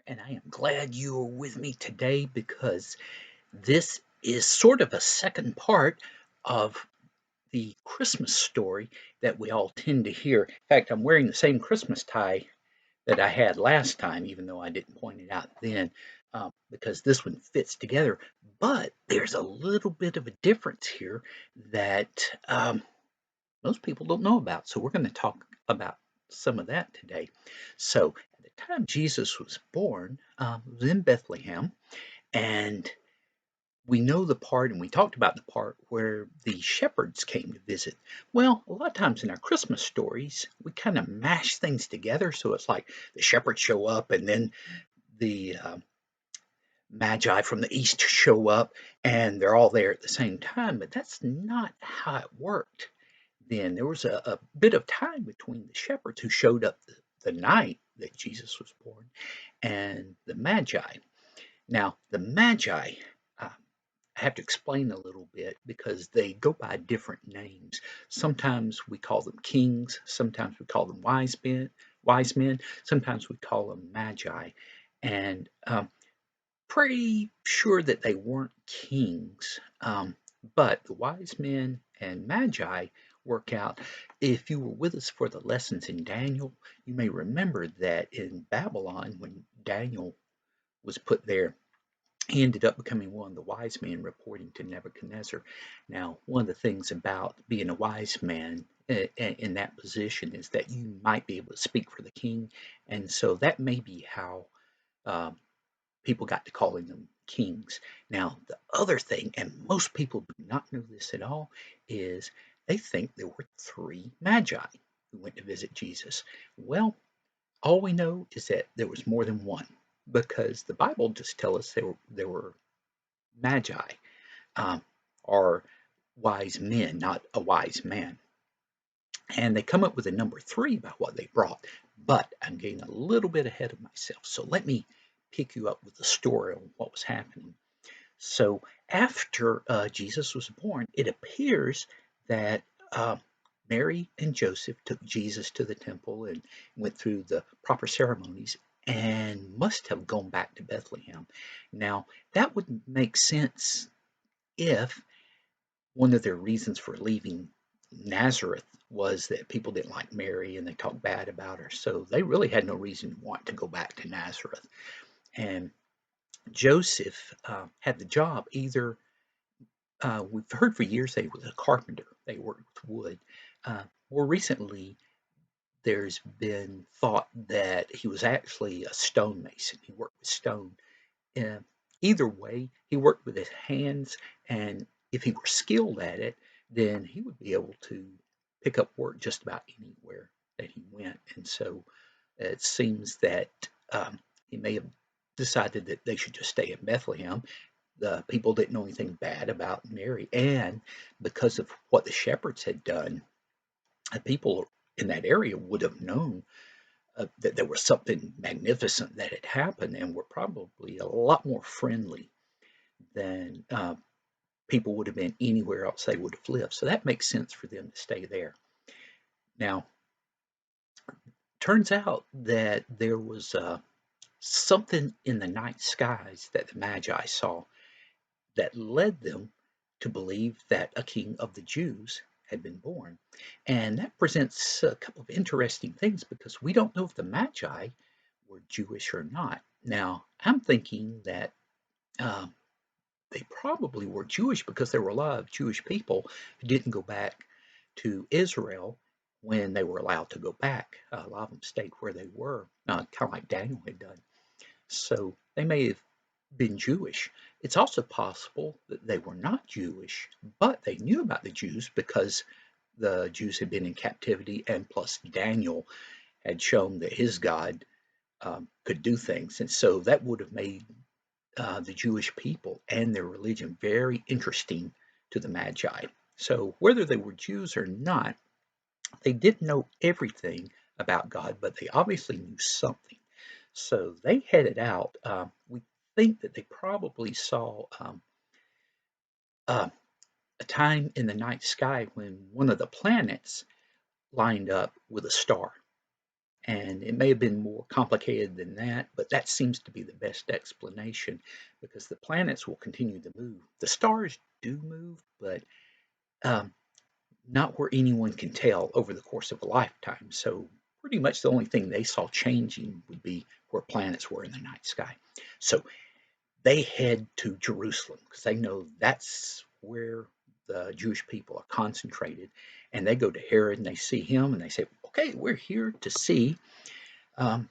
And I am glad you are with me today because this is sort of a second part of the Christmas story that we all tend to hear. In fact, I'm wearing the same Christmas tie that I had last time, even though I didn't point it out then, because this one fits together. But there's a little bit of a difference here that most people don't know about. So we're going to talk about some of that today. So at the time Jesus was born, it was in Bethlehem, and we know the part, and we talked about the part where the shepherds came to visit. Well, a lot of times in our Christmas stories, we kind of mash things together. So it's like the shepherds show up, and then the Magi from the east show up, and they're all there at the same time. But that's not how it worked then. There was a bit of time between the shepherds who showed up the night that Jesus was born and the Magi. Now, the Magi, I have to explain a little bit because they go by different names. Sometimes we call them kings, sometimes we call them wise men, sometimes we call them magi. And pretty sure that they weren't kings, but the wise men and magi work out. If you were with us for the lessons in Daniel, you may remember that in Babylon, when Daniel was put there, he ended up becoming one of the wise men reporting to Nebuchadnezzar. Now, one of the things about being a wise man in that position is that you might be able to speak for the king, and so that may be how um, people got to calling them kings. Now, the other thing, and most people do not know this at all, is they think there were three magi who went to visit Jesus. Well, all we know is that there was more than one because the Bible just tells us there were magi, um, or wise men, not a wise man. And they come up with a number three by what they brought. But I'm getting a little bit ahead of myself. So let me pick you up with the story on what was happening. So after Jesus was born, it appears that Mary and Joseph took Jesus to the temple and went through the proper ceremonies and must have gone back to Bethlehem. Now, that would make sense if one of their reasons for leaving Nazareth was that people didn't like Mary and they talked bad about her. So they really had no reason to want to go back to Nazareth. And Joseph had the job either, we've heard for years that he was a carpenter, they worked with wood. More recently, there's been thought that he was actually a stonemason. He worked with stone. Uh, Either way, he worked with his hands, and if he were skilled at it, then he would be able to pick up work just about anywhere that he went. And so it seems that he may have decided that they should just stay in Bethlehem. The people didn't know anything bad about Mary, and because of what the shepherds had done, the people in that area would have known that there was something magnificent that had happened and were probably a lot more friendly than people would have been anywhere else they would have lived. So that makes sense for them to stay there. Now, turns out that there was something in the night skies that the Magi saw that led them to believe that a king of the Jews had been born. And that presents a couple of interesting things because we don't know if the Magi were Jewish or not. Now, I'm thinking that um, they probably were Jewish because there were a lot of Jewish people who didn't go back to Israel when they were allowed to go back. A lot of them stayed where they were, kind of like Daniel had done. So they may have been Jewish. It's also possible that they were not Jewish, but they knew about the Jews because the Jews had been in captivity, and plus Daniel had shown that his God could do things. And so that would have made the Jewish people and their religion very interesting to the Magi. So whether they were Jews or not, they didn't know everything about God, but they obviously knew something. So they headed out. We think that they probably saw uh, a time in the night sky when one of the planets lined up with a star. And it may have been more complicated than that, but that seems to be the best explanation because the planets will continue to move. The stars do move, but um, not where anyone can tell over the course of a lifetime. So, pretty much the only thing they saw changing would be where planets were in the night sky. So, they head to Jerusalem because they know that's where the Jewish people are concentrated. And they go to Herod and they see him and they say, okay, we're here to see um,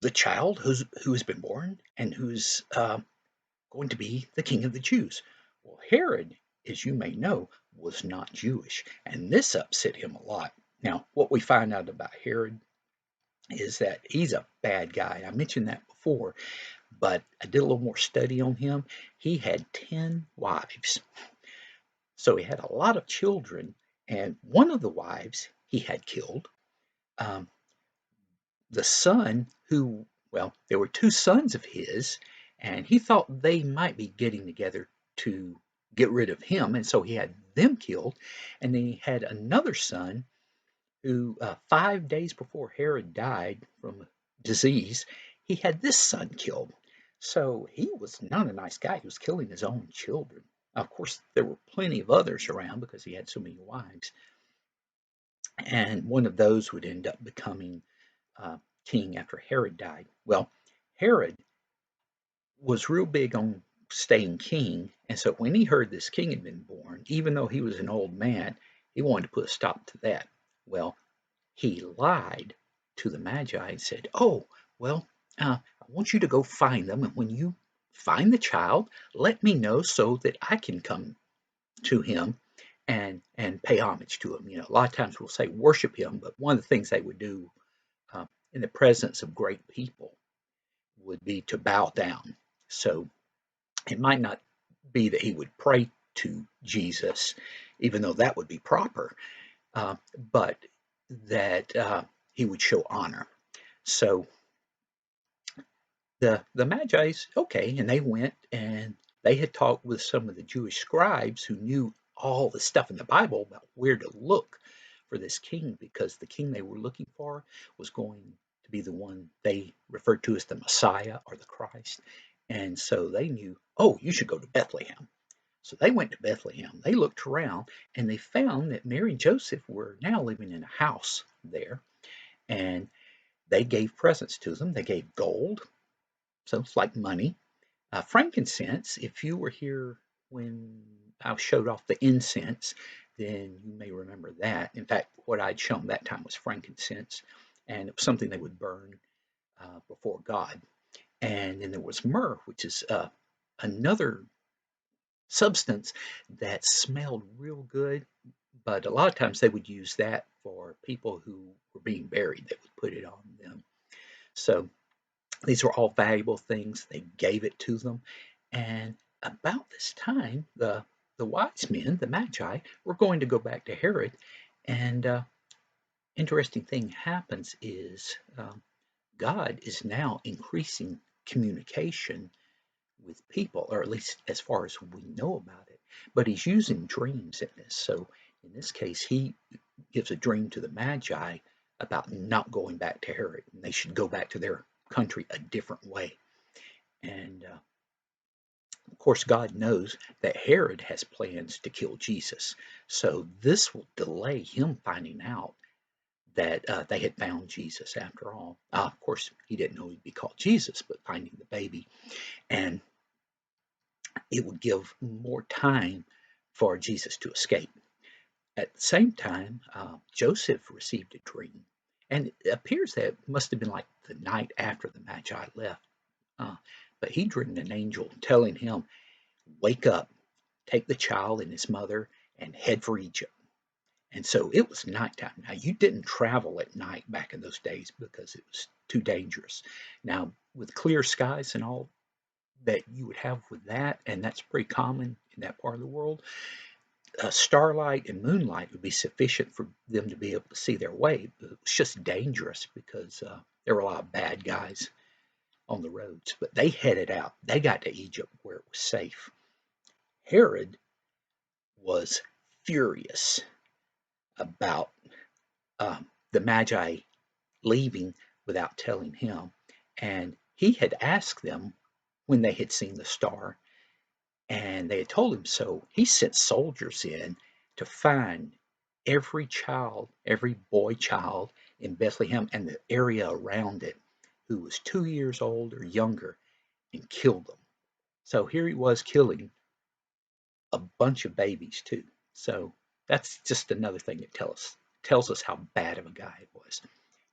the child who has been born and who's going to be the king of the Jews. Well, Herod, as you may know, was not Jewish, and this upset him a lot. Now, what we find out about Herod is that he's a bad guy. I mentioned that before, but I did a little more study on him. He had 10 wives, so he had a lot of children, and one of the wives he had killed. Um, the son who, well, there were two sons of his, and he thought they might be getting together to get rid of him, and so he had them killed. And then he had another son who, 5 days before Herod died from disease, he had this son killed. So he was not a nice guy. He was killing his own children. Of course, there were plenty of others around because he had so many wives, and one of those would end up becoming uh, king after Herod died. Well, Herod was real big on staying king, and so when he heard this king had been born, even though he was an old man, he wanted to put a stop to that. Well, he lied to the Magi and said, "Oh, well, I want you to go find them, and when you find the child, let me know so that I can come to him and pay homage to him." A lot of times we'll say worship him, but one of the things they would do uh, in the presence of great people would be to bow down. So it might not be that he would pray to Jesus, even though that would be proper, but that he would show honor. So the Magi's okay, and they went and they had talked with some of the Jewish scribes who knew all the stuff in the Bible about where to look for this king because the king they were looking for was going to be the one they referred to as the Messiah or the Christ. And so they knew, oh, you should go to Bethlehem. So they went to Bethlehem. They looked around and they found that Mary and Joseph were now living in a house there. And they gave presents to them. They gave gold, so it's like money. Frankincense, if you were here when I showed off the incense, then you may remember that. In fact, what I'd shown that time was frankincense, and it was something they would burn before God. And then there was myrrh, which is another substance that smelled real good, but a lot of times they would use that for people who were being buried. They would put it on them. So these were all valuable things. They gave it to them. And about this time, the wise men, the Magi, were going to go back to Herod. And interesting thing happens is God is now increasing communication with people, or at least as far as we know about it. But he's using dreams in this. So in this case, he gives a dream to the Magi about not going back to Herod, and they should go back to their country a different way. And of course, God knows that Herod has plans to kill Jesus. So this will delay him finding out that they had found Jesus after all. Of course, he didn't know he'd be called Jesus, but finding the baby. And it would give more time for Jesus to escape. At the same time, Joseph received a dream. And it appears that it must have been like the night after the Magi left. Uh, but he dreamed an angel telling him, wake up, take the child and his mother, and head for Egypt. And so it was nighttime. Now, you didn't travel at night back in those days because it was too dangerous. Now, with clear skies and all that you would have with that, and that's pretty common in that part of the world, starlight and moonlight would be sufficient for them to be able to see their way. But it was just dangerous because there were a lot of bad guys on the roads. But they headed out. They got to Egypt where it was safe. Herod was furious about the Magi leaving without telling him. And he had asked them when they had seen the star, and they had told him so. He sent soldiers in to find every child, every boy child in Bethlehem and the area around it who was 2 years old or younger and killed them. So here he was killing a bunch of babies too. So that's just another thing that tells us how bad of a guy it was.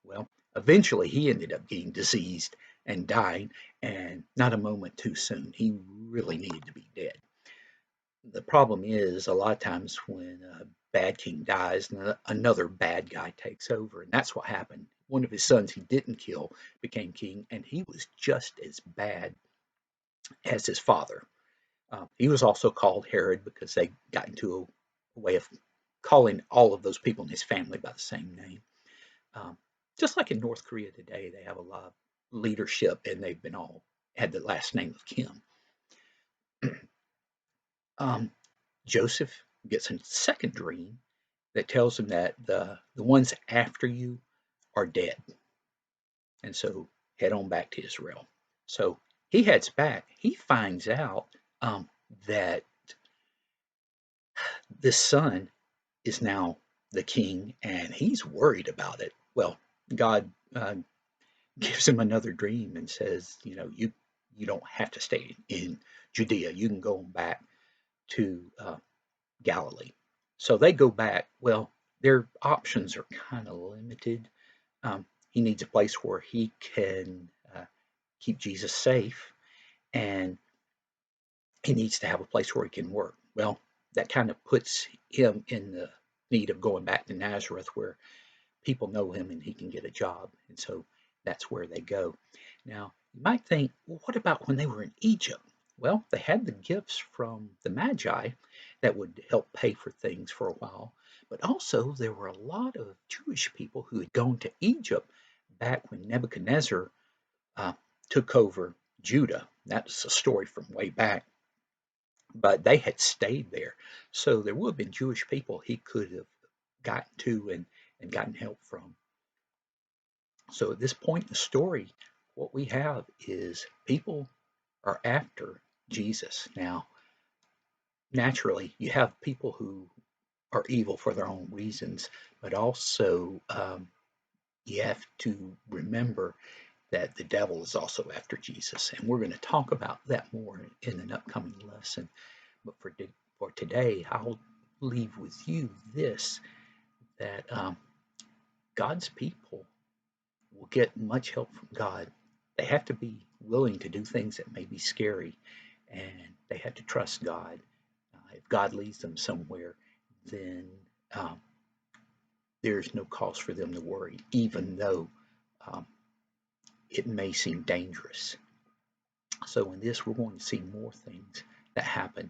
Well, eventually he ended up getting diseased and dying, and not a moment too soon. He really needed to be dead. The problem is a lot of times when a bad king dies, another bad guy takes over, and that's what happened. One of his sons he didn't kill became king, and he was just as bad as his father. He was also called Herod because they got into a way of calling all of those people in his family by the same name. Um, just like in North Korea today, they have a lot of leadership, and they've been all had the last name of Kim. um, Joseph gets a second dream that tells him that the ones after you are dead, and so head on back to Israel. So he heads back. He finds out that this son is now the king, and he's worried about it. Well, God gives him another dream and says, you don't have to stay in Judea. You can go back to Galilee. So they go back. Well, their options are kind of limited. He needs a place where he can keep Jesus safe, and he needs to have a place where he can work. Well, that kind of puts him in the need of going back to Nazareth, where people know him and he can get a job. And so that's where they go. Now, you might think, well, what about when they were in Egypt? Well, they had the gifts from the Magi that would help pay for things for a while. But also, there were a lot of Jewish people who had gone to Egypt back when Nebuchadnezzar uh, took over Judah. That's a story from way back. But they had stayed there. So there would have been Jewish people he could have gotten to and gotten help from. So at this point in the story, what we have is people are after Jesus. Now, naturally, you have people who are evil for their own reasons, but also you have to remember that the devil is also after Jesus. And we're going to talk about that more in an upcoming lesson. But for today, I'll leave with you this that God's people will get much help from God. They have to be willing to do things that may be scary, and they have to trust God. If God leads them somewhere, then um, there's no cause for them to worry, even though um, it may seem dangerous. So, in this, we're going to see more things that happen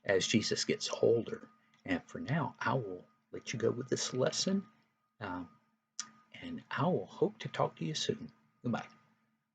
as Jesus gets older. And for now, I will let you go with this lesson, um, and I will hope to talk to you soon. Goodbye.